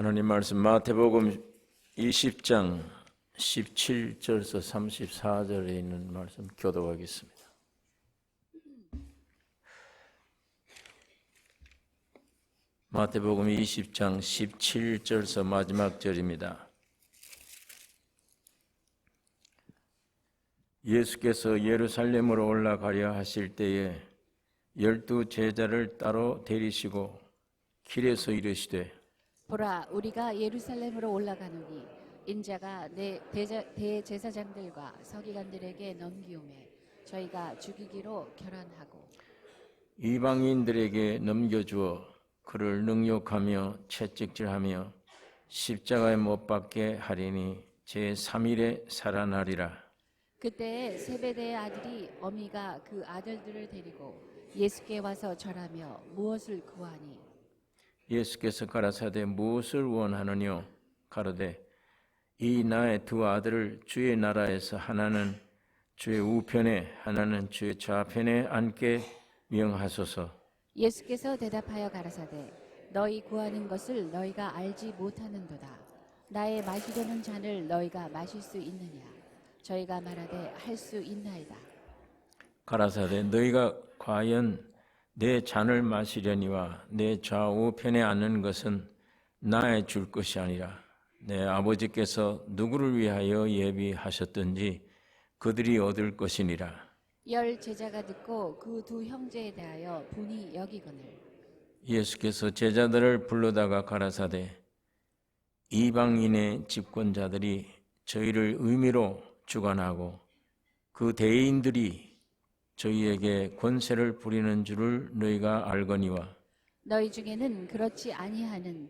하나님 말씀 마태복음 20장 17절에서 34절에 있는 말씀 교독하겠습니다. 마태복음 20장 17절에서 마지막 절입니다. 예수께서 예루살렘으로 올라가려 하실 때에 12 제자를 따로 데리시고 길에서 이르시되 보라, 우리가 예루살렘으로 올라가노니 인자가 내 대제사장들과 서기관들에게 넘기오매 저희가 죽이기로 결단하고 이방인들에게 넘겨주어 그를 능욕하며 채찍질하며 십자가에 못 박게 하리니 제3일에 살아나리라. 그때에 세베대의 아들이 어미가 그 아들들을 데리고 예수께 와서 절하며 무엇을 구하니 예수께서 가라사대 무엇을 원하느뇨? 가로되 이 나의 두 아들을 주의 나라에서 하나는 주의 우편에 하나는 주의 좌편에 앉게 명하소서. 예수께서 대답하여 가라사대 너희 구하는 것을 너희가 알지 못하는도다. 나의 마시려는 잔을 너희가 마실 수 있느냐? 저희가 말하되 할 수 있나이다. 가라사대 너희가 과연 내 잔을 마시려니와 내 좌우편에 앉는 것은 나의 줄 것이 아니라 내 아버지께서 누구를 위하여 예비하셨든지 그들이 얻을 것이니라. 10 제자가 듣고 그 두 형제에 대하여 분이 여기거늘 예수께서 제자들을 불러다가 가라사대 이방인의 집권자들이 저희를 의미로 주관하고 그 대인들이 저희에게 권세를 부리는 줄을 너희가 알거니와 너희 중에는 그렇지 아니하니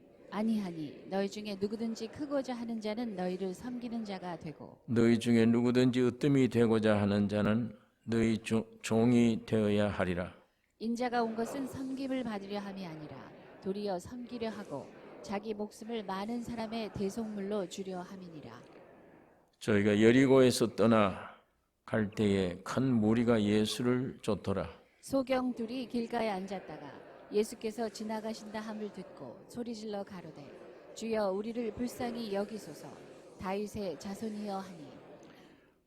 너희 중에 누구든지 크고자 하는 자는 너희를 섬기는 자가 되고 너희 중에 누구든지 으뜸이 되고자 하는 자는 너희 종이 되어야 하리라. 인자가 온 것은 섬김을 받으려 함이 아니라 도리어 섬기려 하고 자기 목숨을 많은 사람의 대속물로 주려 함이니라. 저희가 여리고에서 떠나 갈 때에 큰 무리가 예수를 쫓더라. 소경 둘이 길가에 앉았다가 예수께서 지나가신다 함을 듣고 소리질러 가로되 주여 우리를 불쌍히 여기소서. 다윗의 자손이여 하니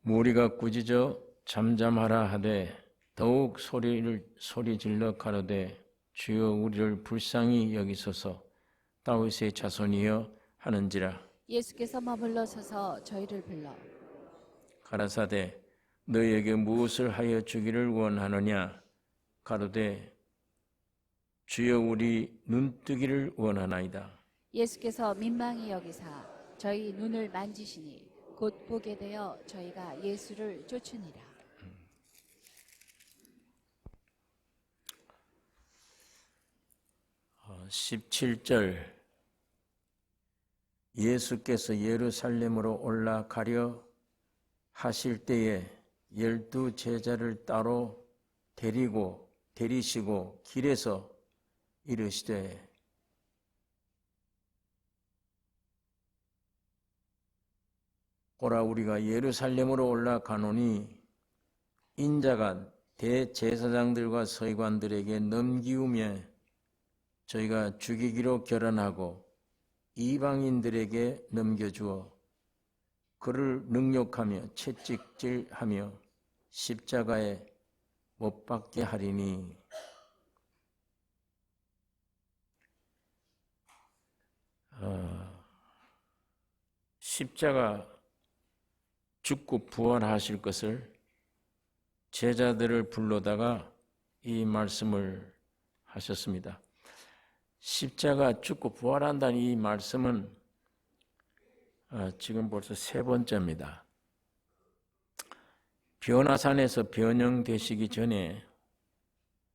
무리가 꾸짖어 잠잠하라 하되 더욱 소리질러 가로되 주여 우리를 불쌍히 여기소서. 다윗의 자손이여 하는지라. 예수께서 머물러 서서 저희를 불러 가라사대 너희에게 무엇을 하여 주기를 원하느냐? 가로되 주여 우리 눈뜨기를 원하나이다. 예수께서 민망히 여기사 저희 눈을 만지시니 곧 보게 되어 저희가 예수를 쫓으니라. 17절 예수께서 예루살렘으로 올라가려 하실 때에 12 제자를 따로 데리시고 길에서 이르시되 보라 우리가 예루살렘으로 올라가노니 인자가 대제사장들과 서기관들에게 넘기우며 저희가 죽이기로 결단하고 이방인들에게 넘겨주어 그를 능욕하며 채찍질하며 십자가에 못 박게 하리니 십자가 죽고 부활하실 것을 제자들을 불러다가 이 말씀을 하셨습니다. 십자가 죽고 부활한다는 이 말씀은 지금 벌써 세 번째입니다. 변화산에서 변형되시기 전에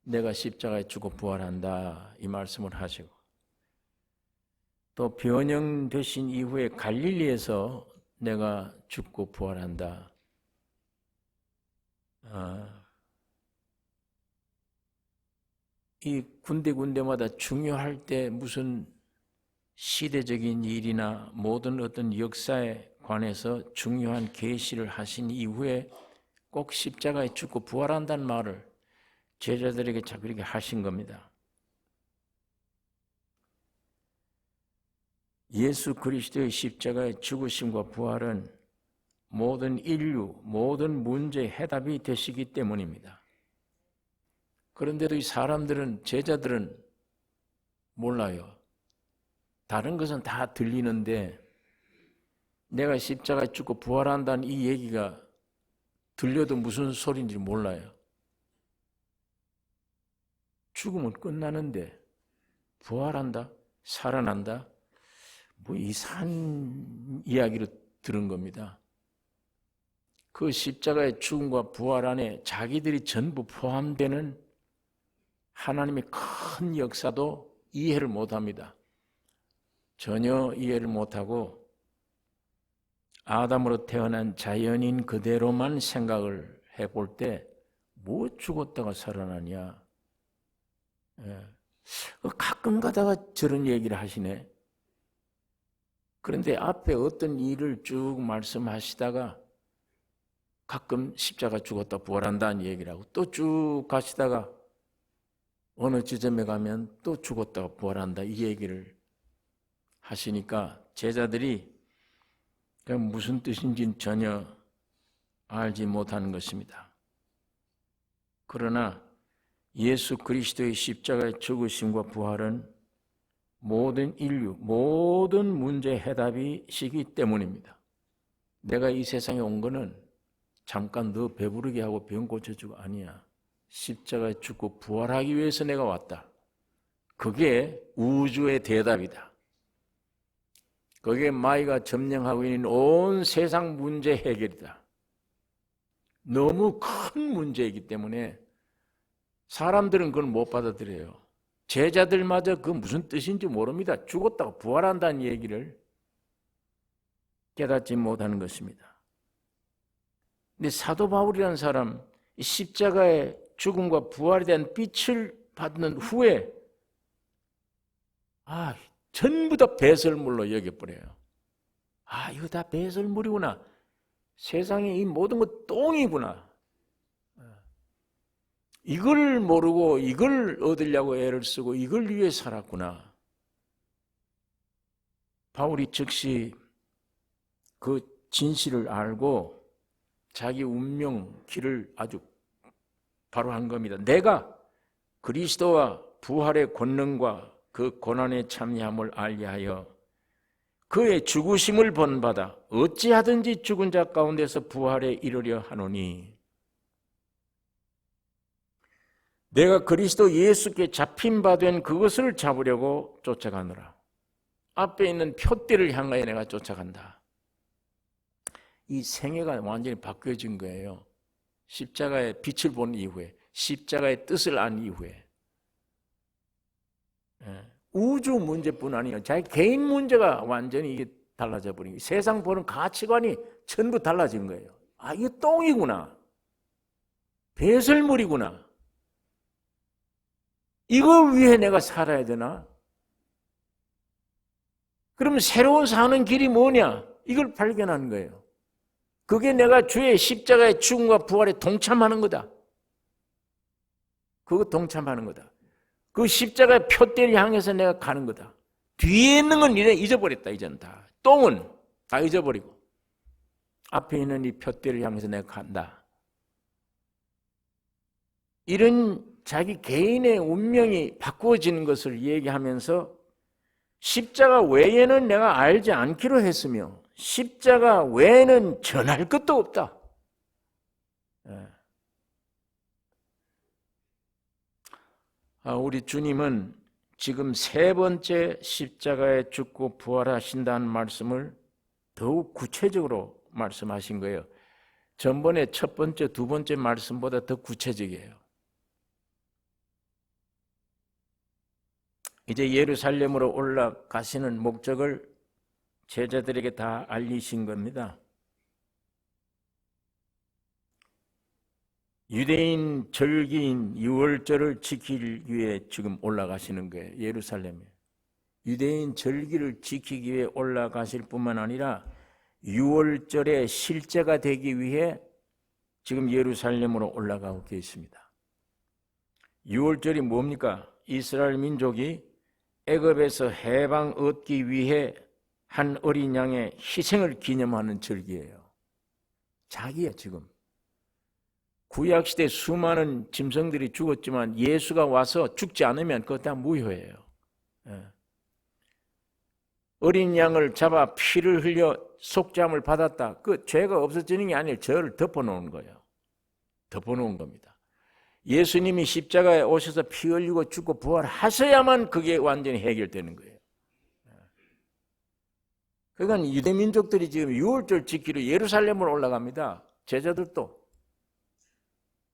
내가 십자가에 죽고 부활한다 이 말씀을 하시고 또 변형되신 이후에 갈릴리에서 내가 죽고 부활한다. 이 군데군데마다 중요할 때 무슨 시대적인 일이나 모든 어떤 역사에 관해서 중요한 계시를 하신 이후에 꼭 십자가에 죽고 부활한다는 말을 제자들에게 자꾸 이렇게 하신 겁니다. 예수 그리스도의 십자가의 죽으심과 부활은 모든 인류, 모든 문제의 해답이 되시기 때문입니다. 그런데도 이 사람들은, 제자들은 몰라요. 다른 것은 다 들리는데 내가 십자가에 죽고 부활한다는 이 얘기가 들려도 무슨 소리인지 몰라요. 죽으면 끝나는데 부활한다? 살아난다? 뭐 이상한 이야기로 들은 겁니다. 그 십자가의 죽음과 부활 안에 자기들이 전부 포함되는 하나님의 큰 역사도 이해를 못합니다. 전혀 이해를 못하고 아담으로 태어난 자연인 그대로만 생각을 해볼 때 뭐 죽었다가 살아나냐. 가끔 가다가 저런 얘기를 하시네. 그런데 앞에 어떤 일을 쭉 말씀하시다가 가끔 십자가 죽었다 부활한다는 얘기를 하고 또 쭉 가시다가 어느 지점에 가면 또 죽었다가 부활한다 이 얘기를 하시니까 제자들이 무슨 뜻인지는 전혀 알지 못하는 것입니다. 그러나 예수 그리스도의 십자가의 죽으심과 부활은 모든 인류, 모든 문제의 해답이시기 때문입니다. 내가 이 세상에 온 거는 잠깐 너 배부르게 하고 병 고쳐주고 아니야. 십자가에 죽고 부활하기 위해서 내가 왔다. 그게 우주의 대답이다. 그게 마이가 점령하고 있는 온 세상 문제 해결이다. 너무 큰 문제이기 때문에 사람들은 그걸 못 받아들여요. 제자들마저 그 무슨 뜻인지 모릅니다. 죽었다가 부활한다는 얘기를 깨닫지 못하는 것입니다. 근데 사도 바울이라는 사람, 이 십자가의 죽음과 부활에 대한 빛을 받는 후에 전부 다 배설물로 여겨버려요. 이거 다 배설물이구나. 세상에 이 모든 것 똥이구나. 이걸 모르고 이걸 얻으려고 애를 쓰고 이걸 위해 살았구나. 바울이 즉시 그 진실을 알고 자기 운명 길을 아주 바로 한 겁니다. 내가 그리스도와 부활의 권능과 그 고난에 참여함을 알리하여 그의 죽으심을 본받아 어찌하든지 죽은 자 가운데서 부활에 이르려 하노니 내가 그리스도 예수께 잡힌 바 된 그것을 잡으려고 쫓아가노라. 앞에 있는 표대를 향하여 내가 쫓아간다. 이 생애가 완전히 바뀌어진 거예요. 십자가의 빛을 본 이후에, 십자가의 뜻을 안 이후에. 우주 문제뿐 아니에요. 자기 개인 문제가 완전히 이게 달라져 버린 거예요. 세상 보는 가치관이 전부 달라진 거예요. 이게 똥이구나. 배설물이구나. 이걸 위해 내가 살아야 되나? 그러면 새로운 사는 길이 뭐냐? 이걸 발견하는 거예요. 그게 내가 주의 십자가의 죽음과 부활에 동참하는 거다. 그거 동참하는 거다. 그 십자가의 표대를 향해서 내가 가는 거다. 뒤에 있는 건 이제 잊어버렸다. 이제는 다. 똥은 다 잊어버리고 앞에 있는 이 표대를 향해서 내가 간다. 이런 자기 개인의 운명이 바꾸어지는 것을 얘기하면서 십자가 외에는 내가 알지 않기로 했으며 십자가 외에는 전할 것도 없다. 우리 주님은 지금 세 번째 십자가에 죽고 부활하신다는 말씀을 더욱 구체적으로 말씀하신 거예요. 전번에 첫 번째, 두 번째 말씀보다 더 구체적이에요. 이제 예루살렘으로 올라가시는 목적을 제자들에게 다 알리신 겁니다. 유대인 절기인 유월절을 지키기 위해 지금 올라가시는 거예요. 예루살렘에. 유대인 절기를 지키기 위해 올라가실 뿐만 아니라 유월절의 실제가 되기 위해 지금 예루살렘으로 올라가고 계십니다. 유월절이 뭡니까? 이스라엘 민족이 애굽에서 해방 얻기 위해 한 어린 양의 희생을 기념하는 절기예요. 자기야 지금. 구약시대 수많은 짐승들이 죽었지만 예수가 와서 죽지 않으면 그거 다 무효예요. 어린 양을 잡아 피를 흘려 속죄함을 받았다. 그 죄가 없어지는 게 아니라 죄를 덮어놓은 거예요. 덮어놓은 겁니다. 예수님이 십자가에 오셔서 피 흘리고 죽고 부활하셔야만 그게 완전히 해결되는 거예요. 그러니까 유대민족들이 지금 유월절 지키러 예루살렘으로 올라갑니다. 제자들도.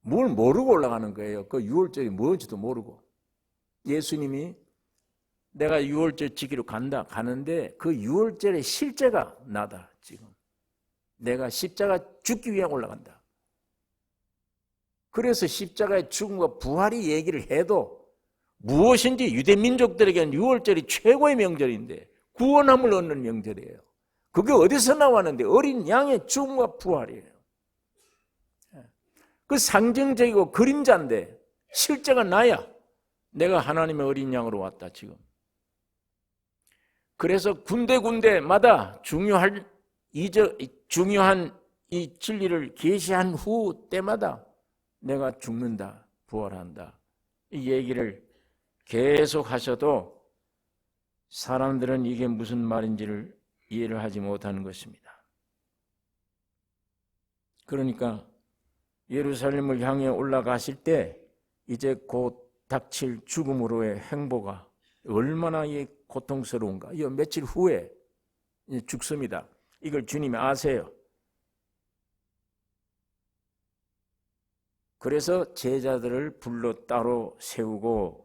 뭘 모르고 올라가는 거예요. 그 유월절이 뭔지도 모르고. 예수님이 내가 유월절 지키러 간다. 가는데 그 유월절의 실제가 나다. 지금. 내가 십자가 죽기 위해 올라간다. 그래서 십자가의 죽음과 부활이 얘기를 해도 무엇인지 유대민족들에게는 유월절이 최고의 명절인데 구원함을 얻는 명절이에요. 그게 어디서 나왔는데 어린 양의 죽음과 부활이에요. 그 상징적이고 그림자인데 실제가 나야 내가 하나님의 어린 양으로 왔다 지금. 그래서 군데군데마다 중요한 이 진리를 계시한 후 때마다 내가 죽는다, 부활한다 이 얘기를 계속 하셔도 사람들은 이게 무슨 말인지를 이해를 하지 못하는 것입니다. 그러니까 예루살렘을 향해 올라가실 때 이제 곧 닥칠 죽음으로의 행보가 얼마나 고통스러운가. 이 며칠 후에 죽습니다. 이걸 주님이 아세요. 그래서 제자들을 불러 따로 세우고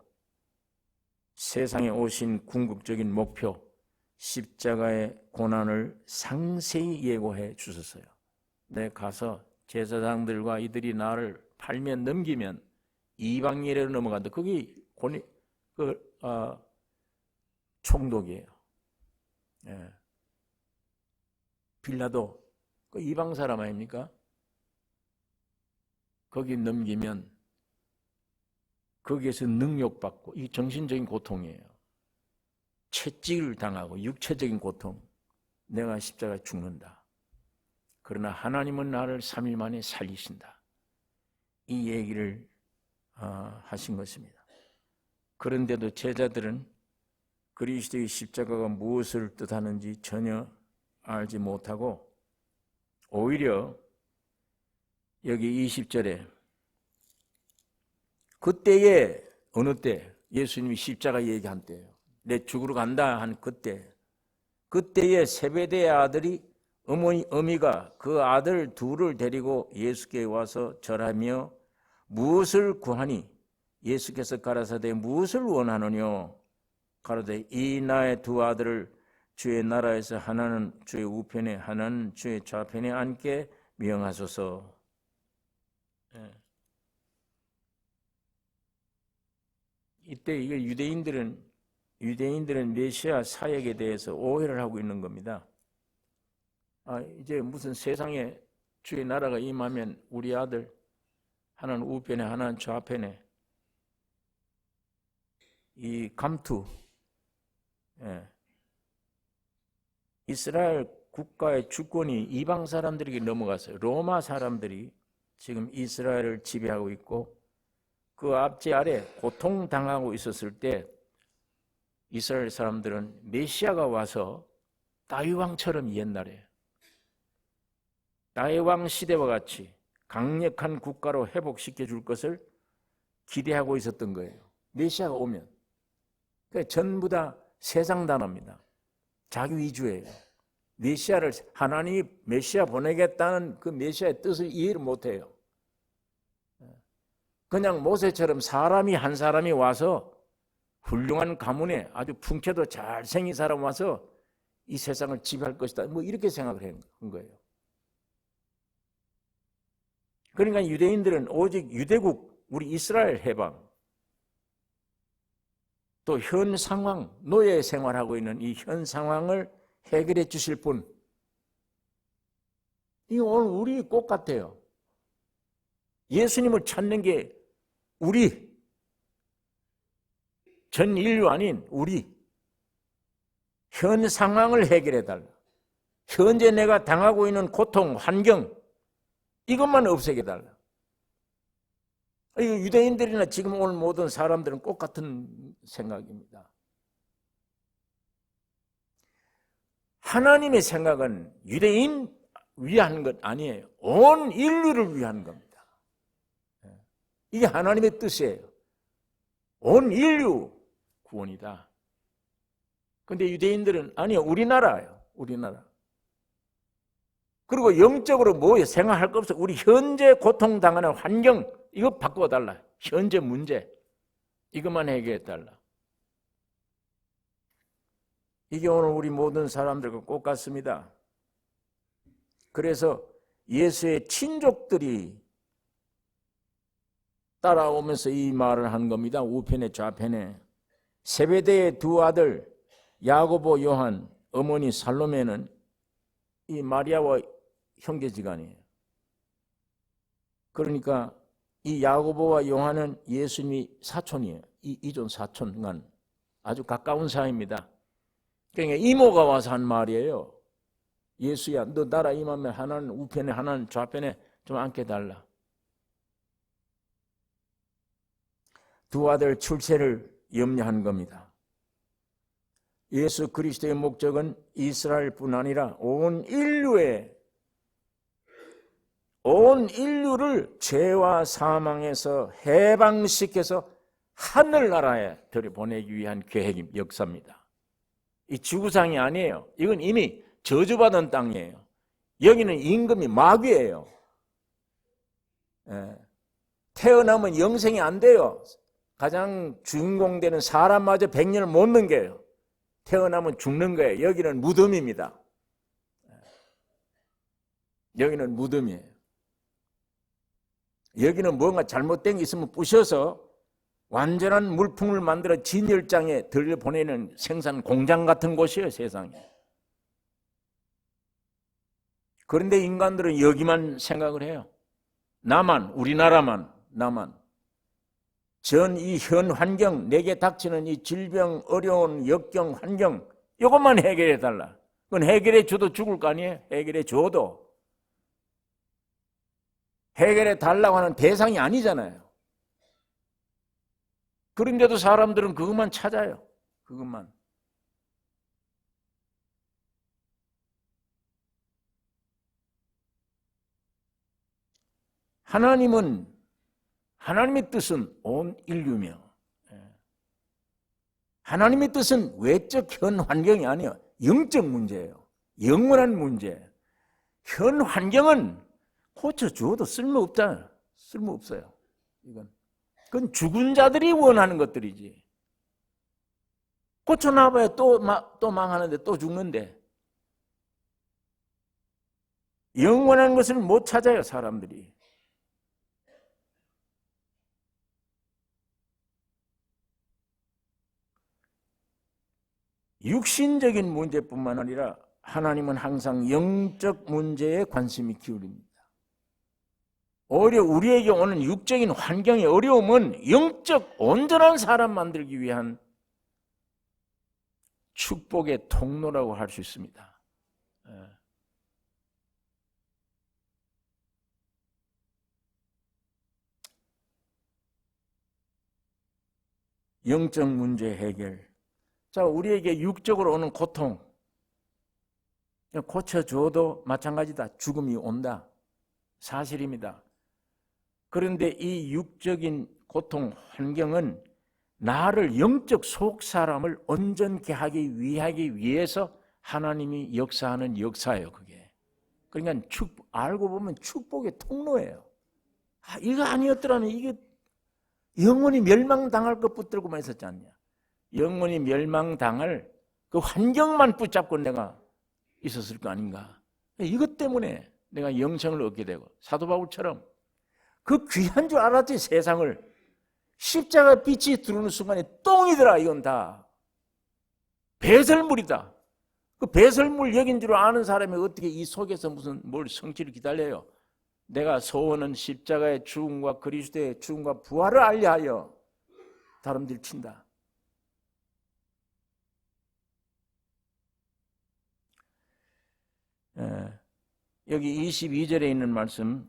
세상에 오신 궁극적인 목표 십자가의 고난을 상세히 예고해 주셨어요. 내 가서 제사장들과 이들이 나를 팔면 넘기면 이방인으로 넘어간다. 그게 총독이에요. 예. 빌라도 그 이방 사람 아닙니까? 거기 넘기면 거기에서 능욕받고 이 정신적인 고통이에요. 채찍을 당하고 육체적인 고통. 내가 십자가에 죽는다. 그러나 하나님은 나를 3일 만에 살리신다. 이 얘기를 하신 것입니다. 그런데도 제자들은 그리스도의 십자가가 무엇을 뜻하는지 전혀 알지 못하고 오히려 여기 20절에 그때에 어느 때 예수님이 십자가 얘기한 때예요. 내 죽으러 간다 한 그때에 세베대의 아들이 어미가 그 아들 둘을 데리고 예수께 와서 절하며 무엇을 구하니 예수께서 가라사대 무엇을 원하느뇨 가로되 이 나의 두 아들을 주의 나라에서 하나는 주의 우편에 하나는 주의 좌편에 앉게 명하소서. 이때 이게 유대인들은 메시아 사역에 대해서 오해를 하고 있는 겁니다. 이제 무슨 세상에 주의 나라가 임하면 우리 아들 하나는 우편에 하나는 좌편에 이 감투 이스라엘 국가의 주권이 이방 사람들에게 넘어갔어요. 로마 사람들이 지금 이스라엘을 지배하고 있고 그 압제 아래 고통당하고 있었을 때 이스라엘 사람들은 메시아가 와서 다윗 왕처럼 옛날에 다윗 왕 시대와 같이 강력한 국가로 회복시켜 줄 것을 기대하고 있었던 거예요. 메시아가 오면. 그러니까 전부 다 세상 단어입니다. 자기 위주예요. 메시아를 하나님이 메시아 보내겠다는 그 메시아의 뜻을 이해를 못해요. 그냥 모세처럼 한 사람이 와서 훌륭한 가문에 아주 풍채도 잘생긴 사람 와서 이 세상을 지배할 것이다. 뭐 이렇게 생각을 한 거예요. 그러니까 유대인들은 오직 유대국, 우리 이스라엘 해방, 또 현 상황, 노예 생활하고 있는 이 현 상황을 해결해 주실 분. 이거 오늘 우리 꼭 같아요. 예수님을 찾는 게 우리, 전 인류 아닌 우리. 현 상황을 해결해 달라. 현재 내가 당하고 있는 고통, 환경 이것만 없애게 달라. 유대인들이나 지금 오늘 모든 사람들은 꼭 같은 생각입니다. 하나님의 생각은 유대인 위한 것 아니에요. 온 인류를 위한 겁니다. 이게 하나님의 뜻이에요. 온 인류 구원이다. 그런데 유대인들은 아니요, 우리나라예요. 우리나라. 그리고 영적으로 뭐예요? 생각할 거 없어. 우리 현재 고통당하는 환경 이거 바꿔달라. 현재 문제 이것만 해결해달라. 이게 오늘 우리 모든 사람들과 꼭 같습니다. 그래서 예수의 친족들이 따라오면서 이 말을 한 겁니다. 우편에 좌편에. 세베대의 두 아들 야고보, 요한, 어머니 살로메는 이 마리아와 형제지간이에요. 그러니까 이 야고보와 요한은 예수님이 사촌이에요. 이존 사촌간 아주 가까운 사이입니다. 그러니까 이모가 와서 한 말이에요. 예수야, 너 나라 임하면 하나는 우편에 하나는 좌편에 좀 앉게 달라. 두 아들 출세를 염려한 겁니다. 예수 그리스도의 목적은 이스라엘뿐 아니라 온 인류를 죄와 사망에서 해방시켜서 하늘나라에 들여보내기 위한 계획, 역사입니다. 이 지구상이 아니에요. 이건 이미 저주받은 땅이에요. 여기는 임금이 마귀예요. 태어나면 영생이 안 돼요. 가장 주인공되는 사람마저 100년을 못 넘겨요. 태어나면 죽는 거예요. 여기는 무덤입니다. 여기는 무덤이에요. 여기는 뭔가 잘못된 게 있으면 부셔서 완전한 물품을 만들어 진열장에 들여보내는 생산 공장 같은 곳이에요, 세상에. 그런데 인간들은 여기만 생각을 해요. 나만, 우리나라만, 나만. 전 이 현 환경, 내게 닥치는 이 질병, 어려운 역경, 환경, 이것만 해결해 달라. 그건 해결해 줘도 죽을 거 아니에요? 해결해 줘도. 해결해 달라고 하는 대상이 아니잖아요. 그런데도 사람들은 그것만 찾아요. 그것만. 하나님의 뜻은 온 인류며, 하나님의 뜻은 외적 현 환경이 아니에요. 영적 문제예요. 영원한 문제. 현 환경은 고쳐주어도 쓸모없잖아요. 쓸모없어요. 그건 죽은 자들이 원하는 것들이지. 고쳐놔봐야 또 망하는데 또 죽는데. 영원한 것을 못 찾아요, 사람들이. 육신적인 문제뿐만 아니라 하나님은 항상 영적 문제에 관심이 기울입니다. 오히려 우리에게 오는 육적인 환경의 어려움은 영적 온전한 사람 만들기 위한 축복의 통로라고 할 수 있습니다. 영적 문제 해결. 자, 우리에게 육적으로 오는 고통 고쳐줘도 마찬가지다. 죽음이 온다. 사실입니다. 그런데 이 육적인 고통 환경은 나를 영적 속사람을 온전케 하기 위해서 하나님이 역사하는 역사예요. 그게. 그러니까 알고 보면 축복의 통로예요. 이거 아니었더라면 이게 영원히 멸망당할 것 붙들고만 있었지 않냐. 영원히 멸망당할 그 환경만 붙잡고 내가 있었을 거 아닌가. 이것 때문에 내가 영생을 얻게 되고 사도 바울처럼 그 귀한 줄 알았지. 세상을 십자가 빛이 들어오는 순간에 똥이더라. 이건 다 배설물이다. 그 배설물 여긴 줄 아는 사람이 어떻게 이 속에서 무슨 뭘 성취를 기다려요. 내가 소원은 십자가의 죽음과 그리스도의 죽음과 부활을 알려하여 다름질 친다. 여기 22절에 있는 말씀,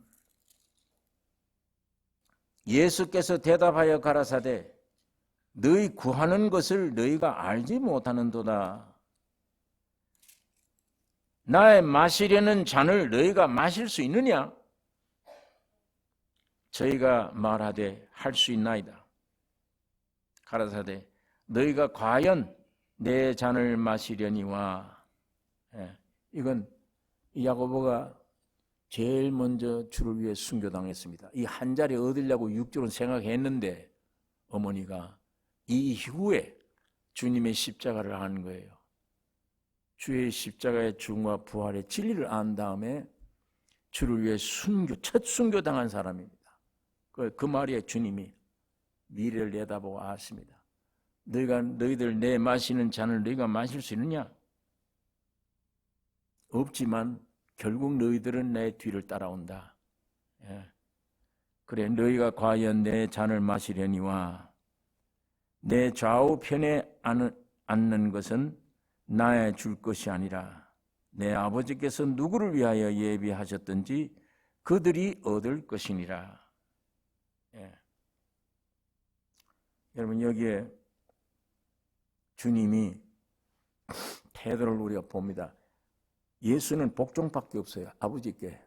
예수께서 대답하여 가라사대 너희 구하는 것을 너희가 알지 못하는도다. 나의 마시려는 잔을 너희가 마실 수 있느냐? 저희가 말하되 할 수 있나이다. 가라사대 너희가 과연 내 잔을 마시려니와. 이건 야고보가 제일 먼저 주를 위해 순교당했습니다. 이 한 자리 얻으려고 6절은 생각했는데 어머니가 이후에 주님의 십자가를 안 거예요. 주의 십자가의 죽음과 부활의 진리를 안 다음에 주를 위해 첫 순교당한 사람입니다. 그 말에 주님이 미래를 내다보고 아십니다. 너희들 내 마시는 잔을 너희가 마실 수 있느냐? 없지만 결국 너희들은 내 뒤를 따라온다. 그래 너희가 과연 내 잔을 마시려니와 내 좌우편에 앉는 것은 나의 줄 것이 아니라 내 아버지께서 누구를 위하여 예비하셨든지 그들이 얻을 것이니라. 여러분 여기에 주님이 태도를 우리가 봅니다. 예수는 복종밖에 없어요. 아버지께.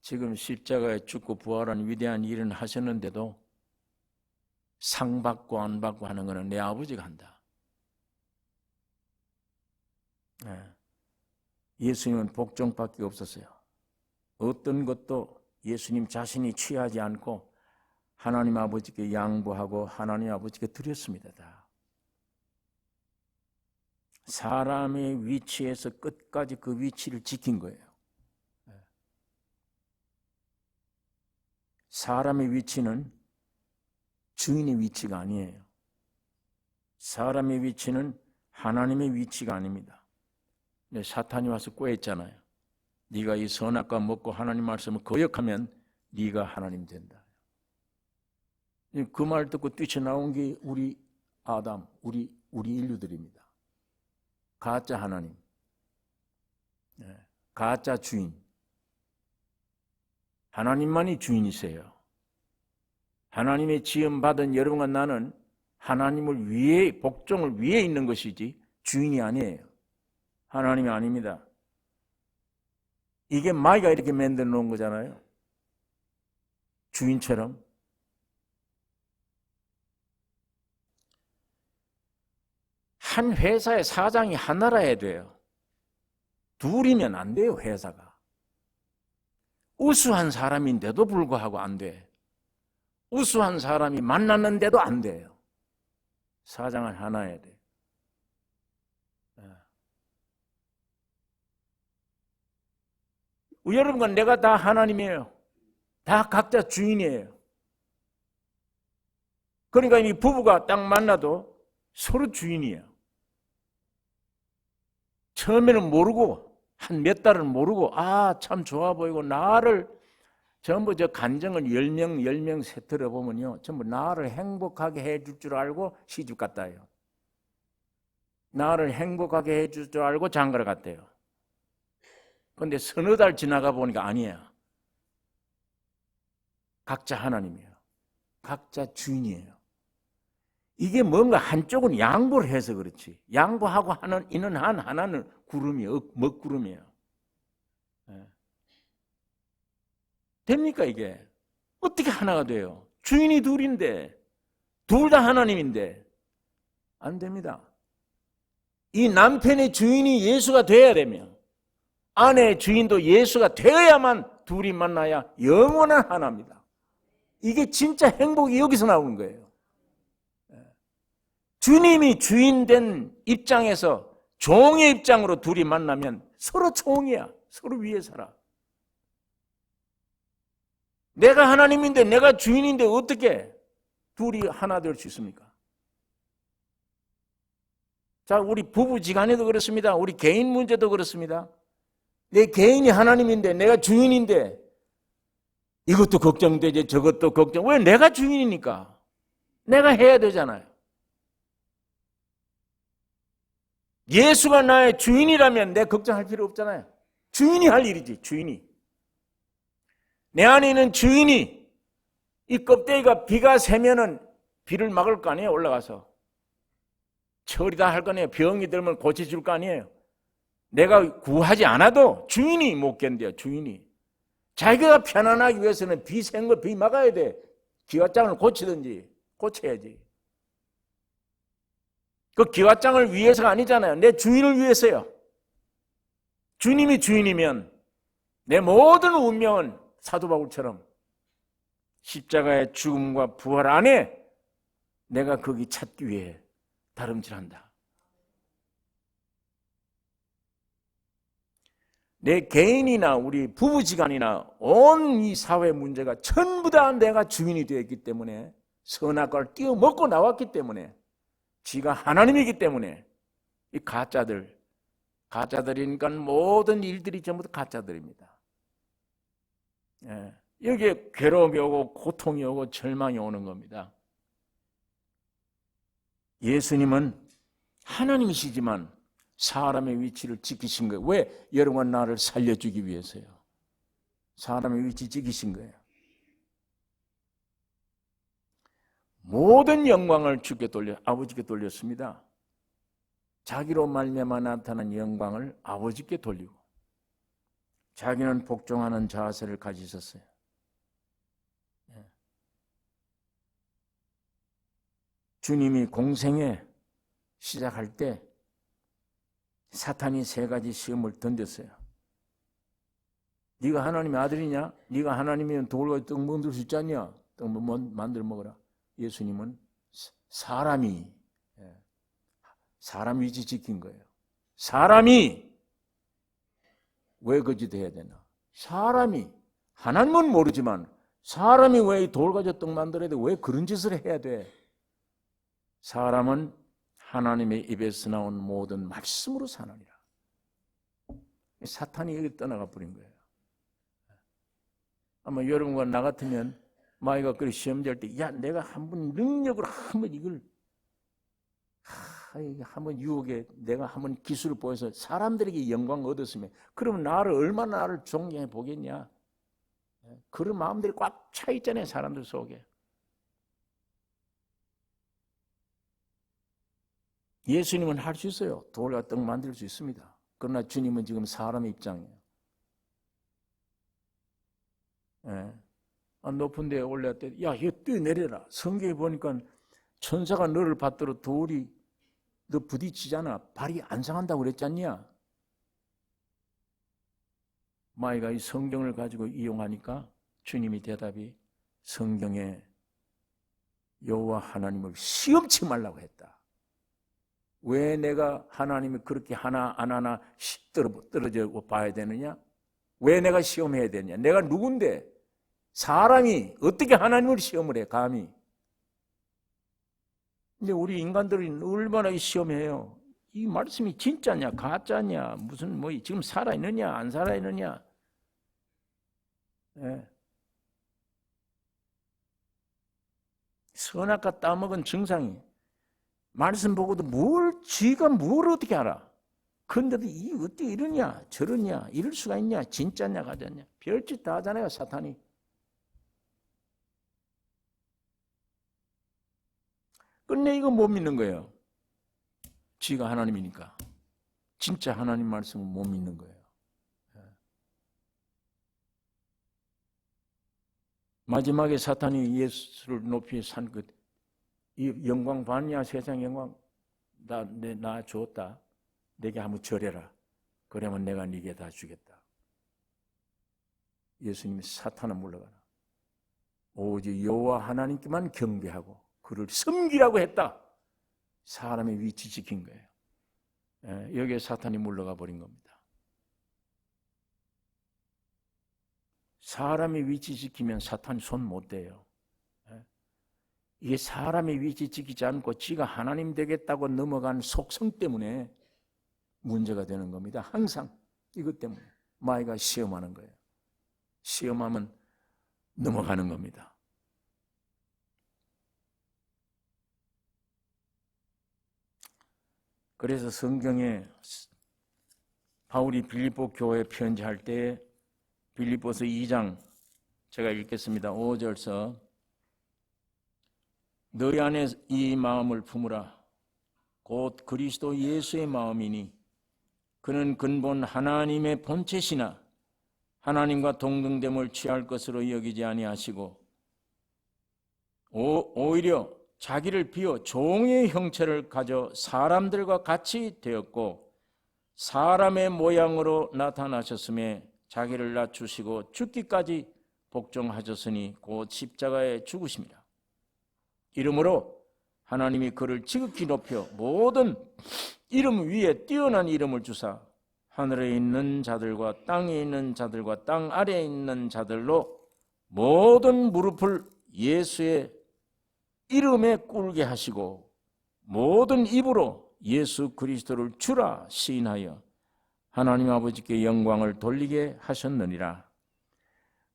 지금 십자가에 죽고 부활한 위대한 일은 하셨는데도 상 받고 안 받고 하는 것은 내 아버지가 한다. 예수님은 복종밖에 없었어요. 어떤 것도 예수님 자신이 취하지 않고 하나님 아버지께 양보하고 하나님 아버지께 드렸습니다. 다. 사람의 위치에서 끝까지 그 위치를 지킨 거예요. 사람의 위치는 주인의 위치가 아니에요. 사람의 위치는 하나님의 위치가 아닙니다. 근데 사탄이 와서 꾀했잖아요. 네가 이 선악과 먹고 하나님 말씀을 거역하면 네가 하나님 된다. 그 말 듣고 뛰쳐나온 게 우리 아담, 우리 인류들입니다. 가짜 하나님, 가짜 주인. 하나님만이 주인이세요. 하나님의 지음받은 여러분과 나는 하나님을 위해, 복종을 위해 있는 것이지 주인이 아니에요. 하나님이 아닙니다. 이게 마귀가 이렇게 만들어 놓은 거잖아요. 주인처럼. 한 회사의 사장이 하나라 해야 돼요. 둘이면 안 돼요, 회사가. 우수한 사람인데도 불구하고 안 돼. 우수한 사람이 만났는데도 안 돼요. 사장은 하나여야 돼. 여러분과 내가 다 하나님이에요. 다 각자 주인이에요. 그러니까 이 부부가 딱 만나도 서로 주인이에요. 처음에는 모르고 한 몇 달은 모르고 참 좋아 보이고 나를 전부 저 간정을 10명 세트려 보면요 전부 나를 행복하게 해줄 줄 알고 시집 갔다요. 나를 행복하게 해줄 줄 알고 장가를 갔대요. 그런데 서너 달 지나가 보니까 아니에요. 각자 하나님이에요. 각자 주인이에요. 이게 뭔가 한쪽은 양보를 해서 그렇지. 양보하고 있는 한 하나는 구름이에요. 먹구름이에요. 됩니까 이게? 어떻게 하나가 돼요? 주인이 둘인데 둘 다 하나님인데 안 됩니다. 이 남편의 주인이 예수가 돼야 되며 아내의 주인도 예수가 되어야만 둘이 만나야 영원한 하나입니다. 이게 진짜 행복이 여기서 나오는 거예요. 주님이 주인된 입장에서 종의 입장으로 둘이 만나면 서로 종이야. 서로 위에 살아. 내가 하나님인데 내가 주인인데 어떻게 둘이 하나 될 수 있습니까? 자, 우리 부부지간에도 그렇습니다. 우리 개인 문제도 그렇습니다. 내 개인이 하나님인데 내가 주인인데 이것도 걱정되지 저것도 걱정. 왜? 내가 주인이니까. 내가 해야 되잖아요. 예수가 나의 주인이라면 내가 걱정할 필요 없잖아요. 주인이 할 일이지, 주인이. 내 안에 있는 주인이 이 껍데기가 비가 새면은 비를 막을 거 아니에요. 올라가서 처리다 할 거 아니에요. 병이 들면 고쳐줄 거 아니에요. 내가 구하지 않아도 주인이 못 견뎌요. 주인이 자기가 편안하기 위해서는 비 새는 걸 비 막아야 돼. 기왓장을 고치든지 고쳐야지. 그 기왓장을 위해서가 아니잖아요. 내 주인을 위해서요. 주님이 주인이면 내 모든 운명은 사도 바울처럼 십자가의 죽음과 부활 안에 내가 거기 찾기 위해 다름질한다. 내 개인이나 우리 부부지간이나 온 이 사회 문제가 전부 다 내가 주인이 되었기 때문에 선악과를 띄어먹고 나왔기 때문에 지가 하나님이기 때문에 이 가짜들이니까 모든 일들이 전부 다 가짜들입니다. 여기에 괴로움이 오고 고통이 오고 절망이 오는 겁니다. 예수님은 하나님이시지만 사람의 위치를 지키신 거예요. 왜? 여러분과 나를 살려주기 위해서요. 사람의 위치 지키신 거예요. 모든 영광을 주께 아버지께 돌렸습니다. 자기로 말미암아 나타난 영광을 아버지께 돌리고 자기는 복종하는 자세를 가지셨어요. 주님이 공생에 시작할 때 사탄이 3가지 시험을 던졌어요. 네가 하나님의 아들이냐? 네가 하나님이면 돌과 떡 만들 수 있지 않냐? 떡 만들어 먹어라. 예수님은 사람 위치 지킨 거예요. 사람이 왜 거짓해야 되나? 사람이 하나님은 모르지만 사람이 왜 돌 가지고 떡 만들어야 돼? 왜 그런 짓을 해야 돼? 사람은 하나님의 입에서 나온 모든 말씀으로 사느니라. 사탄이 여기 떠나가 버린 거예요. 아마 여러분과 나 같으면 마이가 그렇게 시험될 때, 야, 내가 한번 능력으로 한번 이걸 한번 유혹에 내가 한번 기술을 보여서 사람들에게 영광을 얻었으면, 그러면 나를 존경해 보겠냐? 그런 마음들이 꽉 차 있잖아요, 사람들 속에. 예수님은 할 수 있어요. 돌과 떡 만들 수 있습니다. 그러나 주님은 지금 사람의 입장이에요. 높은 데에 올랐더니 야, 이거 뛰어내려라. 성경에 보니까 천사가 너를 받들어 돌이 너 부딪히잖아. 발이 안 상한다고 그랬지 않냐? 마이가 이 성경을 가지고 이용하니까 주님이 대답이 성경에 여호와 하나님을 시험치 말라고 했다. 왜 내가 하나님이 그렇게 하나 안 하나 떨어져 봐야 되느냐? 왜 내가 시험해야 되느냐? 내가 누군데? 사람이 어떻게 하나님을 시험을 해? 감히. 근데 우리 인간들은 얼마나 시험해요. 이 말씀이 진짜냐 가짜냐 무슨 지금 살아있느냐 안 살아있느냐. 선악과 따먹은 증상이 말씀 보고도 쥐가 뭘 어떻게 알아? 그런데도 이 어떻게 이러냐 저러냐 이럴 수가 있냐 진짜냐 가짜냐 별짓 다 하잖아요 사탄이. 끝내 이거 못 믿는 거예요. 쥐가 하나님이니까 진짜 하나님 말씀을 못 믿는 거예요. 마지막에 사탄이 예수를 높이 산 이 영광 봤냐 세상 영광 나 줬다. 내게 한번 절해라. 그러면 내가 네게 다 주겠다. 예수님이 사탄은 물러가라. 오직 여호와 하나님께만 경배하고 그를 섬기라고 했다. 사람의 위치 지킨 거예요. 여기에 사탄이 물러가 버린 겁니다. 사람의 위치 지키면 사탄이 손 못 대요. 이게 사람의 위치 지키지 않고 지가 하나님 되겠다고 넘어간 속성 때문에 문제가 되는 겁니다. 항상 이것 때문에 마이가 시험하는 거예요. 시험하면 넘어가는 겁니다. 그래서 성경에 바울이 빌립보 교회에 편지할 때 빌립보서 2장 제가 읽겠습니다. 5절서 너희 안에 이 마음을 품으라. 곧 그리스도 예수의 마음이니 그는 근본 하나님의 본체시나 하나님과 동등됨을 취할 것으로 여기지 아니하시고 오히려 자기를 비워 종의 형체를 가져 사람들과 같이 되었고 사람의 모양으로 나타나셨음에 자기를 낮추시고 죽기까지 복종하셨으니 곧 십자가에 죽으심이라. 이러므로 하나님이 그를 지극히 높여 모든 이름 위에 뛰어난 이름을 주사 하늘에 있는 자들과 땅에 있는 자들과 땅 아래에 있는 자들로 모든 무릎을 예수의 이름에 꿇게 하시고 모든 입으로 예수 그리스도를 주라 시인하여 하나님 아버지께 영광을 돌리게 하셨느니라.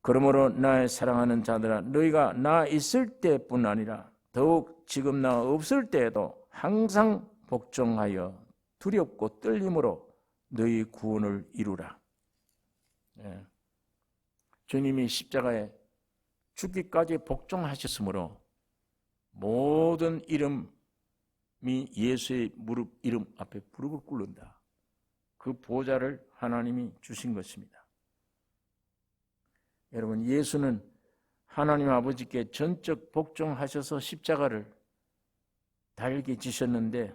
그러므로 나의 사랑하는 자들아 너희가 나 있을 때뿐 아니라 더욱 지금 나 없을 때에도 항상 복종하여 두렵고 떨림으로 너희 구원을 이루라. 주님이 십자가에 죽기까지 복종하셨으므로 모든 이름이 예수의 무릎 이름 앞에 무릎을 꿇는다. 그 보좌를 하나님이 주신 것입니다. 여러분, 예수는 하나님 아버지께 전적 복종하셔서 십자가를 달게 지셨는데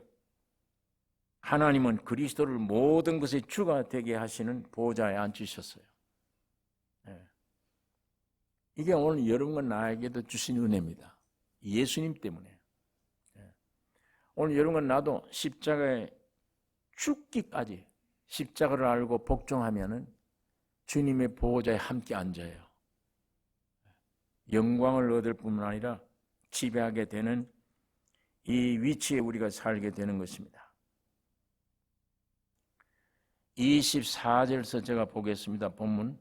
하나님은 그리스도를 모든 것의 주가 되게 하시는 보좌에 앉으셨어요. 이게 오늘 여러분과 나에게도 주신 은혜입니다. 예수님 때문에. 오늘 여러분과 나도 십자가에 죽기까지 십자가를 알고 복종하면은 주님의 보호자에 함께 앉아요. 영광을 얻을 뿐만 아니라 지배하게 되는 이 위치에 우리가 살게 되는 것입니다. 24절에서 제가 보겠습니다. 본문.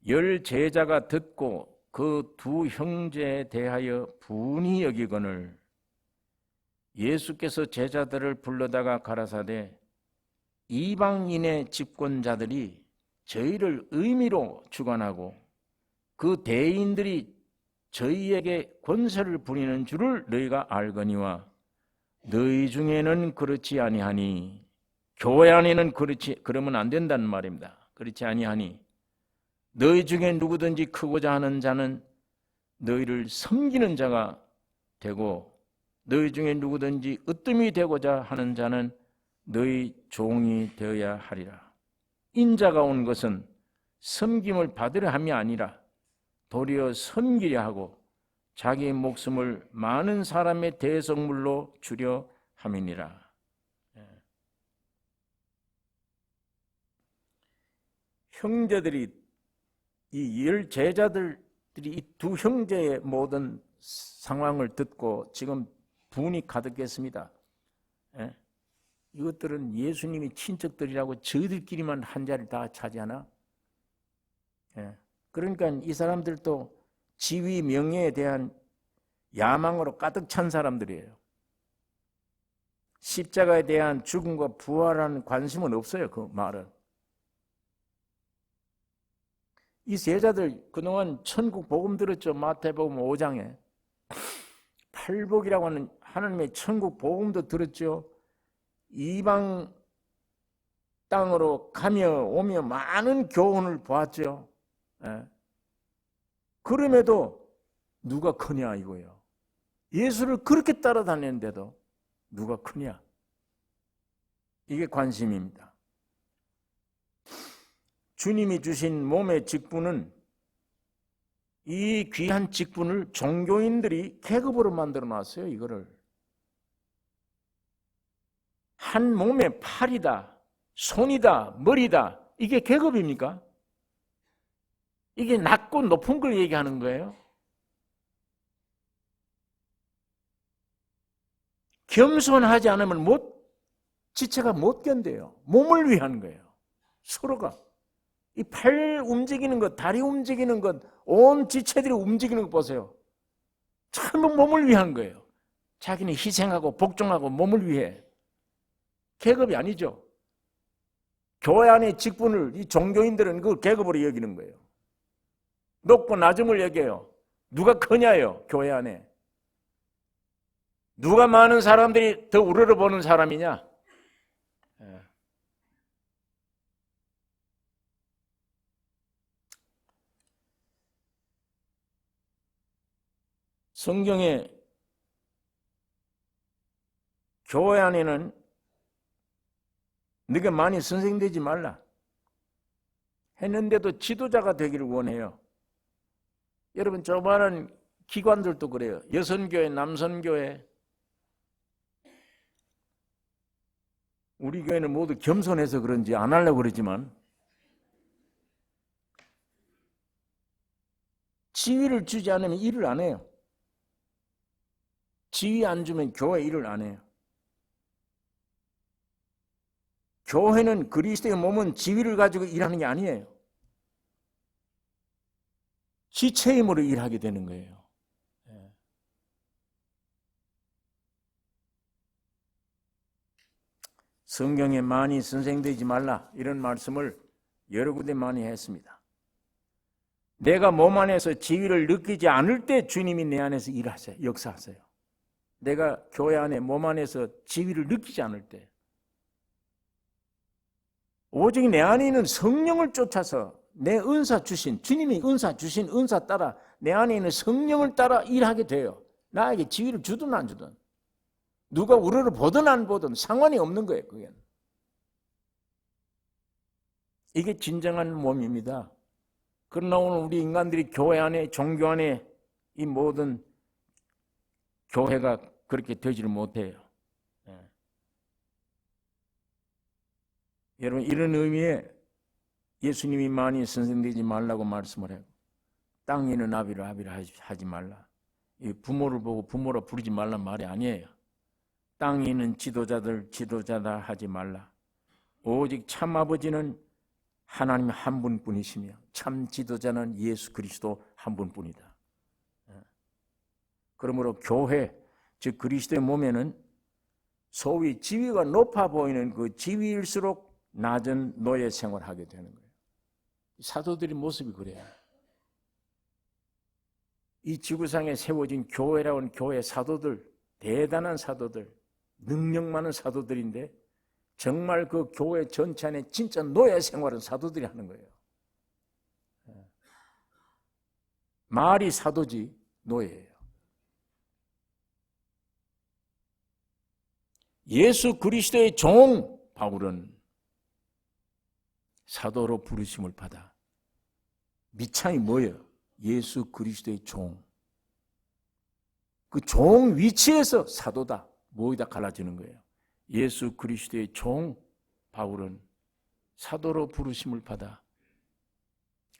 열 제자가 듣고 그 두 형제에 대하여 분이 여기거늘 예수께서 제자들을 불러다가 가라사대 이방인의 집권자들이 저희를 의미로 주관하고 그 대인들이 저희에게 권세를 부리는 줄을 너희가 알거니와 너희 중에는 그렇지 아니하니 교회 안에는 그러면 안 된다는 말입니다. 그렇지 아니하니 너희 중에 누구든지 크고자 하는 자는 너희를 섬기는 자가 되고 너희 중에 누구든지 으뜸이 되고자 하는 자는 너희 종이 되어야 하리라. 인자가 온 것은 섬김을 받으려 함이 아니라 도리어 섬기려 하고 자기 목숨을 많은 사람의 대속물로 주려 함이니라. 형제들이 이 열 제자들이 이 두 형제의 모든 상황을 듣고 지금 분이 가득했습니다. 이것들은 예수님이 친척들이라고 저희들끼리만 한 자리를 다 차지하나? 그러니까 이 사람들도 지위 명예에 대한 야망으로 가득 찬 사람들이에요. 십자가에 대한 죽음과 부활하는 관심은 없어요. 그 말은. 이 제자들 그동안 천국 복음 들었죠. 마태복음 5장에 팔복이라고 하는 하나님의 천국 복음도 들었죠. 이방 땅으로 가며 오며 많은 교훈을 보았죠. 그럼에도 누가 크냐 이거예요. 예수를 그렇게 따라다녔는데도 누가 크냐. 이게 관심입니다. 주님이 주신 몸의 직분은 이 귀한 직분을 종교인들이 계급으로 만들어 놨어요. 이거를 한 몸의 팔이다, 손이다, 머리다, 이게 계급입니까? 이게 낮고 높은 걸 얘기하는 거예요. 겸손하지 않으면 지체가 못 견뎌요. 몸을 위한 거예요. 서로가 이 팔 움직이는 것, 다리 움직이는 것, 온 지체들이 움직이는 것 보세요. 전부 몸을 위한 거예요. 자기는 희생하고 복종하고 몸을 위해. 계급이 아니죠. 교회 안의 직분을 이 종교인들은 그걸 계급으로 여기는 거예요. 높고 낮음을 얘기해요. 누가 크냐요? 교회 안에. 누가 많은 사람들이 더 우러러보는 사람이냐? 성경에 교회 안에는 네가 많이 선생되지 말라 했는데도 지도자가 되기를 원해요. 여러분, 조그마한 기관들도 그래요. 여선교회, 남선교회. 우리 교회는 모두 겸손해서 그런지 안 하려고 그러지만 지위를 주지 않으면 일을 안 해요. 지위 안 주면 교회 일을 안 해요. 교회는 그리스도의 몸은 지위를 가지고 일하는 게 아니에요. 지체 힘으로 일하게 되는 거예요. 성경에 많이 선생되지 말라 이런 말씀을 여러 군데 많이 했습니다. 내가 몸 안에서 지위를 느끼지 않을 때 주님이 내 안에서 일하세요. 역사하세요. 내가 교회 안에 몸 안에서 지위를 느끼지 않을 때 오직 내 안에 있는 성령을 쫓아서 내 은사 주신 주님이 은사 주신 은사 따라 내 안에 있는 성령을 따라 일하게 돼요. 나에게 지위를 주든 안 주든 누가 우러러 보든 안 보든 상관이 없는 거예요. 그게. 이게 진정한 몸입니다. 그러나 오늘 우리 인간들이 교회 안에 종교 안에 이 모든 교회가 그렇게 되지를 못해요. 여러분, 이런 의미에 예수님이 많이 선생되지 말라고 말씀을 해요. 땅 위는 아비를 하지 말라. 부모를 보고 부모라 부르지 말란 말이 아니에요. 땅 위는 지도자들 지도자다 하지 말라. 오직 참 아버지는 하나님 한 분뿐이시며 참 지도자는 예수 그리스도 한 분뿐이다. 그러므로 교회, 즉 그리스도의 몸에는 소위 지위가 높아 보이는 그 지위일수록 낮은 노예 생활을 하게 되는 거예요. 사도들의 모습이 그래요. 이 지구상에 세워진 교회라고 하는 교회 사도들, 대단한 사도들, 능력 많은 사도들인데 정말 그 교회 전체 안에 진짜 노예 생활은 사도들이 하는 거예요. 말이 사도지 노예예요. 예수 그리스도의 종 바울은 사도로 부르심을 받아. 미창이 뭐예요? 예수 그리스도의 종. 그 종 위치에서 사도다. 뭐이다 갈라지는 거예요. 예수 그리스도의 종 바울은 사도로 부르심을 받아.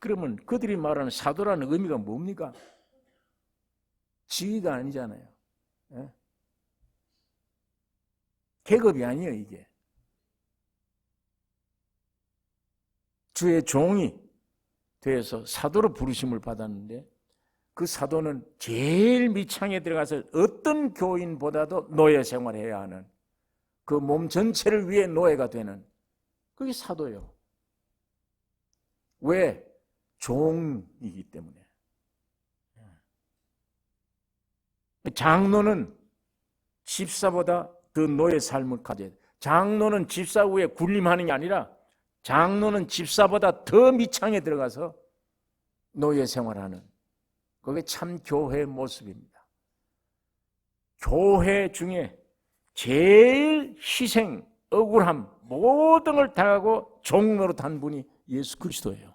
그러면 그들이 말하는 사도라는 의미가 뭡니까? 지위가 아니잖아요. 예? 계급이 아니에요, 이게. 주의 종이 되어서 사도로 부르심을 받았는데 그 사도는 제일 밑창에 들어가서 어떤 교인보다도 노예 생활을 해야 하는 그 몸 전체를 위해 노예가 되는 그게 사도예요. 왜? 종이기 때문에. 장로는 집사보다 더 노예 삶을 가져야 돼. 장로는 집사 위에 군림하는 게 아니라 장로는 집사보다 더 밑창에 들어가서 노예 생활하는 그게 참 교회의 모습입니다. 교회 중에 제일 희생, 억울함 모든 걸 당하고 종로로 단 분이 예수 그리스도예요.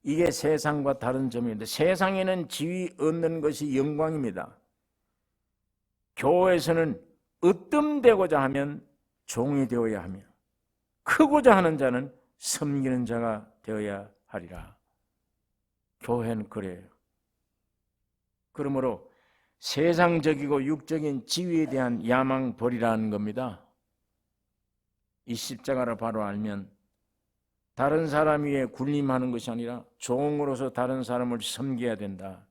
이게 세상과 다른 점인데 세상에는 지위 얻는 것이 영광입니다. 교회에서는 으뜸되고자 하면 종이 되어야 하며 크고자 하는 자는 섬기는 자가 되어야 하리라. 교회는 그래요. 그러므로 세상적이고 육적인 지위에 대한 야망 버리라는 겁니다. 이 십자가를 바로 알면 다른 사람 위에 군림하는 것이 아니라 종으로서 다른 사람을 섬겨야 된다.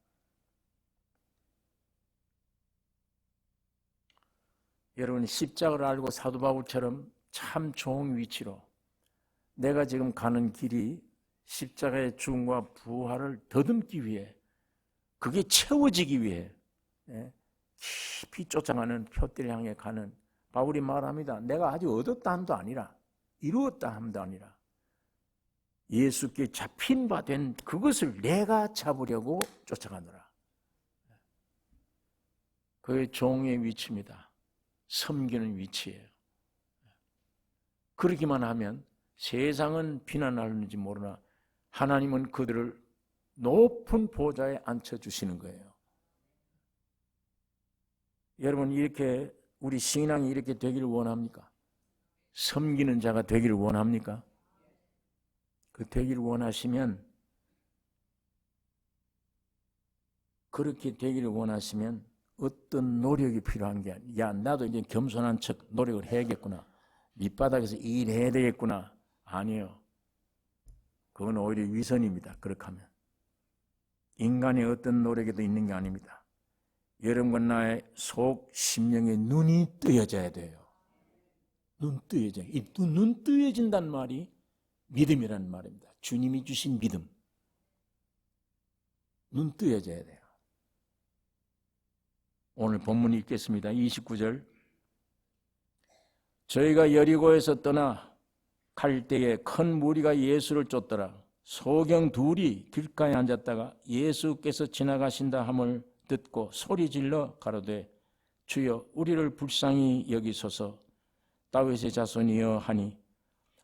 여러분, 십자가를 알고 사도 바울처럼 참 좋은 위치로 내가 지금 가는 길이 십자가의 죽음과 부활을 더듬기 위해, 그게 채워지기 위해 깊이 쫓아가는 표대를 향해 가는 바울이 말합니다. 내가 아직 얻었다 함도 아니라 이루었다 함도 아니라 예수께 잡힌 바 된 그것을 내가 잡으려고 쫓아가노라. 그의 종의 위치입니다. 섬기는 위치예요. 그러기만 하면 세상은 비난하는지 모르나 하나님은 그들을 높은 보좌에 앉혀주시는 거예요. 여러분, 이렇게 우리 신앙이 이렇게 되기를 원합니까? 섬기는 자가 되기를 원합니까? 그 되기를 원하시면, 그렇게 되기를 원하시면 어떤 노력이 필요한 게 아니야. 야, 나도 이제 겸손한 척 노력을 해야겠구나. 밑바닥에서 일해야 되겠구나. 아니에요. 그건 오히려 위선입니다. 그렇게 하면. 인간의 어떤 노력에도 있는 게 아닙니다. 여러분과 나의 속 심령의 눈이 뜨여져야 돼요. 눈 뜨여져. 이 눈 뜨여진다는 말이 믿음이라는 말입니다. 주님이 주신 믿음. 눈 뜨여져야 돼요. 오늘 본문 읽겠습니다. 29절. 저희가 여리고에서 떠나 갈 때에 큰 무리가 예수를 쫓더라. 소경 둘이 길가에 앉았다가 예수께서 지나가신다 함을 듣고 소리질러 가로되 주여 우리를 불쌍히 여기소서. 다윗의 자손이여 하니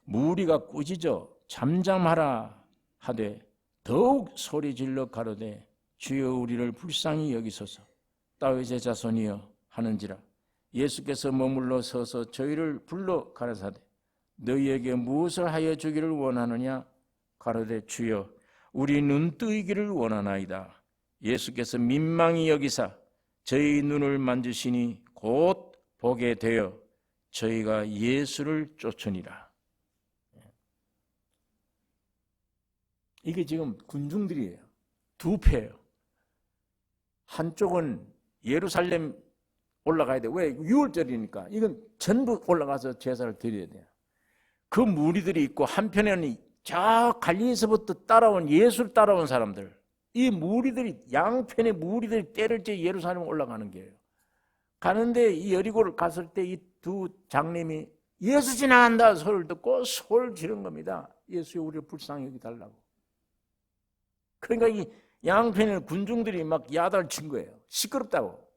무리가 꾸짖어 잠잠하라 하되 더욱 소리질러 가로되 주여 우리를 불쌍히 여기소서. 다윗의 자손이여 하는지라. 예수께서 머물러 서서 저희를 불러 가라사대 너희에게 무엇을 하여 주기를 원하느냐 가로되 주여 우리 눈 뜨이기를 원하나이다. 예수께서 민망히 여기사 저희 눈을 만지시니 곧 보게 되어 저희가 예수를 쫓으니라. 이게 지금 군중들이에요. 두 패예요. 한쪽은 예루살렘 올라가야 돼. 왜? 6월절이니까. 이건 전부 올라가서 제사를 드려야 돼요. 그 무리들이 있고 한편에는 저 갈릴리에서부터 따라온 예수를 따라온 사람들. 이 무리들이 양편의 무리들이 때를 째 예루살렘 올라가는 게예요. 가는데 이 여리고를 갔을 때 이 두 장님이 예수 지나간다 소리를 듣고 소리를 지른 겁니다. 예수여 우리를 불쌍히 여기달라고. 그러니까 이 양편의 군중들이 막 야단을 친 거예요. 시끄럽다고.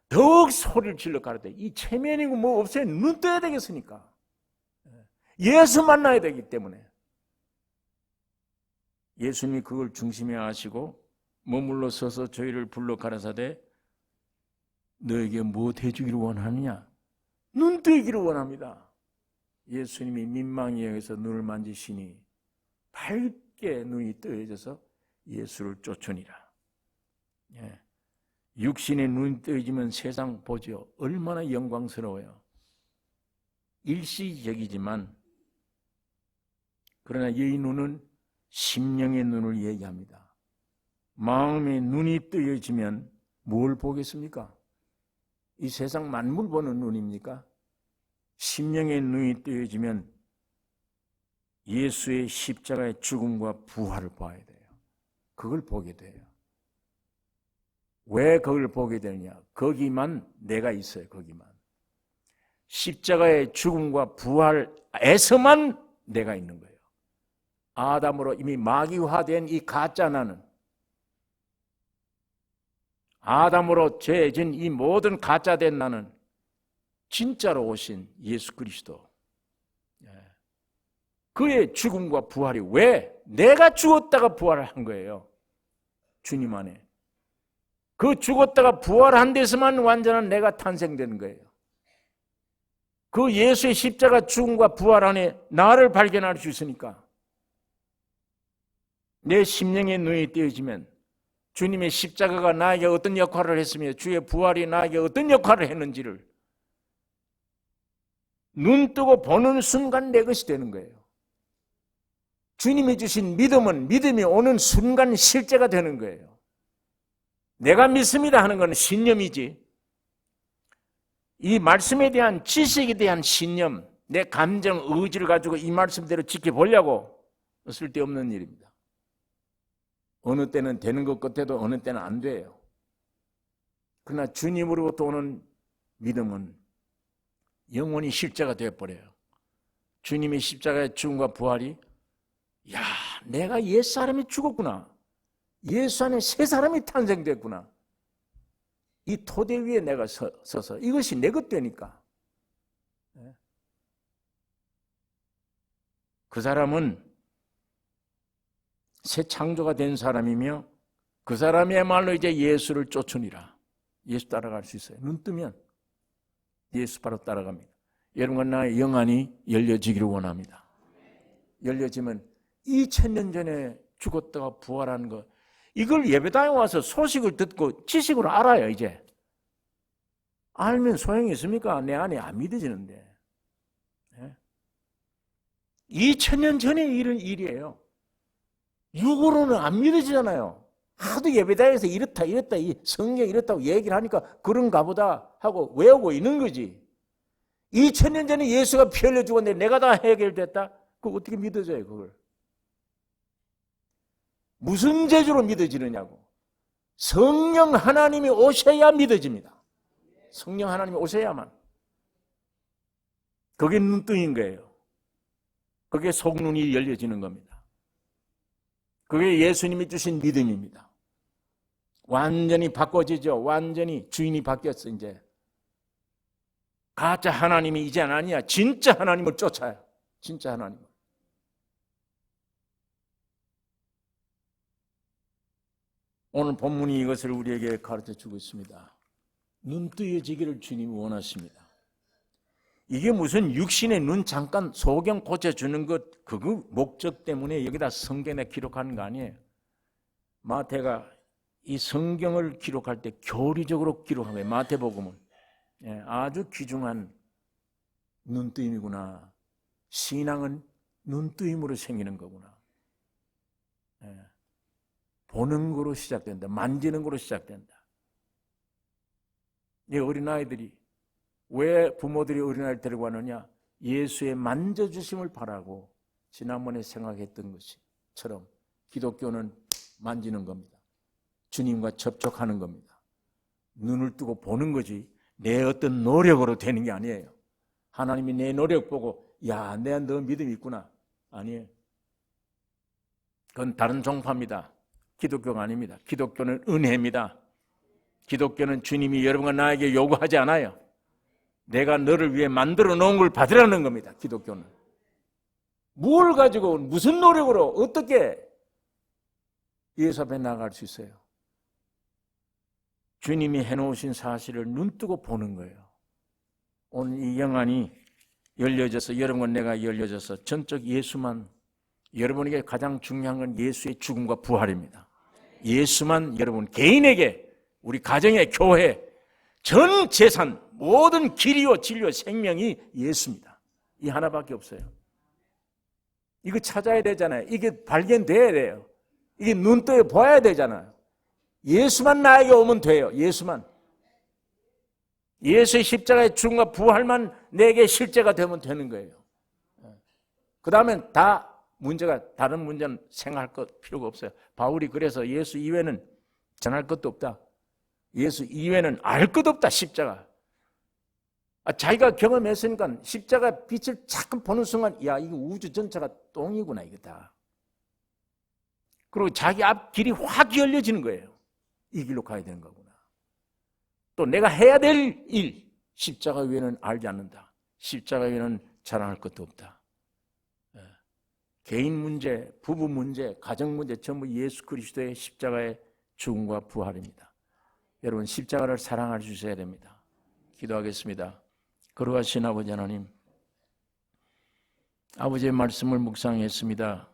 더욱 소리를 질러 가르되 이 체면이고 뭐 없어요. 눈 떠야 되겠으니까. 예수 만나야 되기 때문에. 예수님이 그걸 중심에 하시고 머물러 서서 저희를 불러 가라사대 너에게 무엇 해주기를 원하느냐? 눈 뜨기를 원합니다. 예수님이 민망히 여기서 눈을 만지시니 밝게 눈이 뜨여져서 예수를 쫓으니라. 예. 육신의 눈이 뜨여지면 세상 보죠. 얼마나 영광스러워요. 일시적이지만 그러나 이 눈은 심령의 눈을 얘기합니다. 마음의 눈이 뜨여지면 뭘 보겠습니까? 이 세상 만물 보는 눈입니까? 심령의 눈이 뜨여지면 예수의 십자가의 죽음과 부활을 봐야 돼요. 그걸 보게 돼요. 왜 그걸 보게 되느냐? 거기만 내가 있어요. 거기만. 십자가의 죽음과 부활에서만 내가 있는 거예요. 아담으로 이미 마귀화된 이 가짜 나는, 아담으로 죄진 이 모든 가짜된 나는 진짜로 오신 예수 그리스도, 그의 죽음과 부활이 왜? 내가 죽었다가 부활을 한 거예요. 주님 안에. 그 죽었다가 부활한 데서만 완전한 내가 탄생되는 거예요. 그 예수의 십자가 죽음과 부활 안에 나를 발견할 수 있으니까 내 심령의 눈이 띄어지면 주님의 십자가가 나에게 어떤 역할을 했으며 주의 부활이 나에게 어떤 역할을 했는지를 눈 뜨고 보는 순간 내 것이 되는 거예요. 주님이 주신 믿음은 믿음이 오는 순간 실제가 되는 거예요. 내가 믿습니다 하는 건 신념이지, 이 말씀에 대한 지식에 대한 신념, 내 감정, 의지를 가지고 이 말씀대로 지켜보려고 쓸데없는 일입니다. 어느 때는 되는 것 같아도 어느 때는 안 돼요. 그러나 주님으로부터 오는 믿음은 영원히 실제가 되어버려요. 주님의 십자가의 죽음과 부활이 야, 내가 옛사람이 죽었구나. 예수 안에 새 사람이 탄생됐구나. 이 토대 위에 내가 서서 이것이 내 것 되니까. 그 사람은 새 창조가 된 사람이며 그 사람이야말로 이제 예수를 쫓으니라. 예수 따라갈 수 있어요. 눈 뜨면 예수 바로 따라갑니다. 여러분과 나의 영안이 열려지기를 원합니다. 열려지면 2000년 전에 죽었다가 부활하는 것, 이걸 예배당에 와서 소식을 듣고 지식으로 알아요. 이제 알면 소용이 있습니까? 내 안에 안 믿어지는데. 2000년 전에 일은 일이에요. 육으로는 안 믿어지잖아요. 하도 예배당에서 이렇다 이 성경 이렇다고 얘기를 하니까 그런가 보다 하고 외우고 있는 거지. 2000년 전에 예수가 피 흘려 죽었는데 내가 다 해결됐다? 그거 어떻게 믿어져요, 그걸? 무슨 재주로 믿어지느냐고. 성령 하나님이 오셔야 믿어집니다. 성령 하나님이 오셔야만. 그게 눈뜨인 거예요. 그게 속눈이 열려지는 겁니다. 그게 예수님이 주신 믿음입니다. 완전히 바꿔지죠. 완전히 주인이 바뀌었어. 이제 가짜 하나님이 이제는 아니야. 진짜 하나님을 쫓아요. 진짜 하나님을. 오늘 본문이 이것을 우리에게 가르쳐주고 있습니다. 눈 뜨여지기를 주님이 원하십니다. 이게 무슨 육신의 눈 잠깐 소경 고쳐주는 것, 그거 목적 때문에 여기다 성경에 기록하는 거 아니에요. 마태가 이 성경을 기록할 때 교리적으로 기록한 거예요. 마태복음은. 아주 귀중한 눈뜨임이구나. 신앙은 눈뜨임으로 생기는 거구나. 보는 거로 시작된다. 만지는 거로 시작된다. 이 어린아이들이 왜 부모들이 어린아이를 데리고 왔느냐? 예수의 만져주심을 바라고 지난번에 생각했던 것처럼 기독교는 만지는 겁니다. 주님과 접촉하는 겁니다. 눈을 뜨고 보는 거지 내 어떤 노력으로 되는 게 아니에요. 하나님이 내 노력 보고 야, 내가 너 믿음이 있구나. 아니에요. 그건 다른 종파입니다. 기독교가 아닙니다. 기독교는 은혜입니다. 기독교는 주님이 여러분과 나에게 요구하지 않아요. 내가 너를 위해 만들어 놓은 걸 받으라는 겁니다. 기독교는. 뭘 가지고 무슨 노력으로 어떻게 예수 앞에 나아갈 수 있어요? 주님이 해놓으신 사실을 눈뜨고 보는 거예요. 오늘 이 영안이 열려져서 여러분과 내가 열려져서 전적 예수만, 여러분에게 가장 중요한 건 예수의 죽음과 부활입니다. 예수만 여러분 개인에게, 우리 가정의 교회, 전 재산, 모든 길이요 진리요 생명이 예수입니다. 이 하나밖에 없어요. 이거 찾아야 되잖아요. 이게 발견돼야 돼요. 이게 눈 떠 보아야 되잖아요. 예수만 나에게 오면 돼요. 예수만. 예수의 십자가의 죽음과 부활만 내게 실제가 되면 되는 거예요. 그 다음엔 다 문제가, 다른 문제는 생각할 것 필요가 없어요. 바울이 그래서 예수 이외에는 전할 것도 없다. 예수 이외에는 알 것 없다. 십자가. 자기가 경험했으니까 십자가 빛을 잠깐 보는 순간 야, 이거 우주 전체가 똥이구나 이거다. 그리고 자기 앞 길이 확 열려지는 거예요. 이 길로 가야 되는 거구나. 또 내가 해야 될 일, 십자가 외에는 알지 않는다. 십자가 외에는 자랑할 것도 없다. 개인 문제, 부부 문제, 가정 문제 전부 예수 그리스도의 십자가의 죽음과 부활입니다. 여러분 십자가를 사랑할 수 있어야 됩니다. 기도하겠습니다. 거룩하신 아버지 하나님, 아버지의 말씀을 묵상했습니다.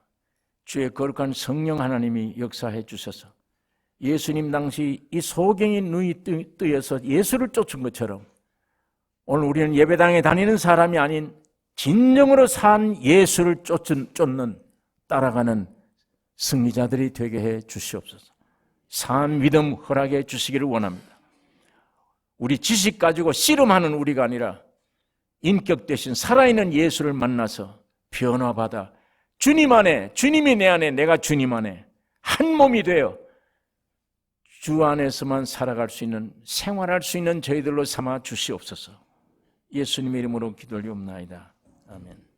주의 거룩한 성령 하나님이 역사해 주셔서 예수님 당시 이 소경의 눈이 뜨여서 예수를 쫓은 것처럼 오늘 우리는 예배당에 다니는 사람이 아닌 진정으로 산 예수를 쫓는 따라가는 승리자들이 되게 해 주시옵소서. 산 믿음 허락해 주시기를 원합니다. 우리 지식 가지고 씨름하는 우리가 아니라 인격 대신 살아있는 예수를 만나서 변화받아 주님 안에, 주님이 내 안에, 내가 주님 안에 한 몸이 되어 주 안에서만 살아갈 수 있는, 생활할 수 있는 저희들로 삼아 주시옵소서. 예수님의 이름으로 기도를 옵나이다. 아멘.